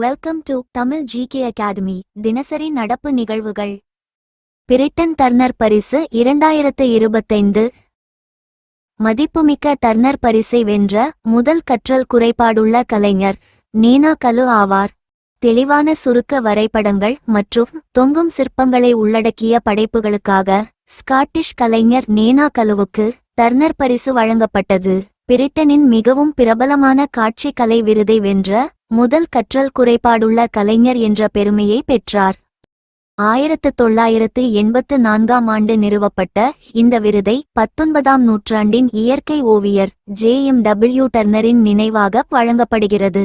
Welcome to Tamil GK academy. தினசரி நடப்பு நிகழ்வுகள். பிரிட்டன் டர்னர் பரிசு 2025. மதிப்புமிக்க டர்னர் பரிசை வென்ற முதல் கற்றல் குறைபாடுள்ள கலைஞர் நேனா கலு ஆவார். தெளிவான சுருக்க வரைபடங்கள் மற்றும் தொங்கும் சிற்பங்களை உள்ளடக்கிய படைப்புகளுக்காக ஸ்காட்டிஷ் கலைஞர் நேனா கலுவுக்கு டர்னர் பரிசு வழங்கப்பட்டது. பிரிட்டனின் மிகவும் பிரபலமான காட்சி கலை விருதை வென்ற முதல் கற்றல் குறைபாடுள்ள கலைஞர் என்ற பெருமையை பெற்றார். 1984ஆம் ஆண்டு நிறுவப்பட்ட இந்த விருதை 19ஆம் நூற்றாண்டின் இயற்கை ஓவியர் JMW டர்னரின் நினைவாக வழங்கப்படுகிறது.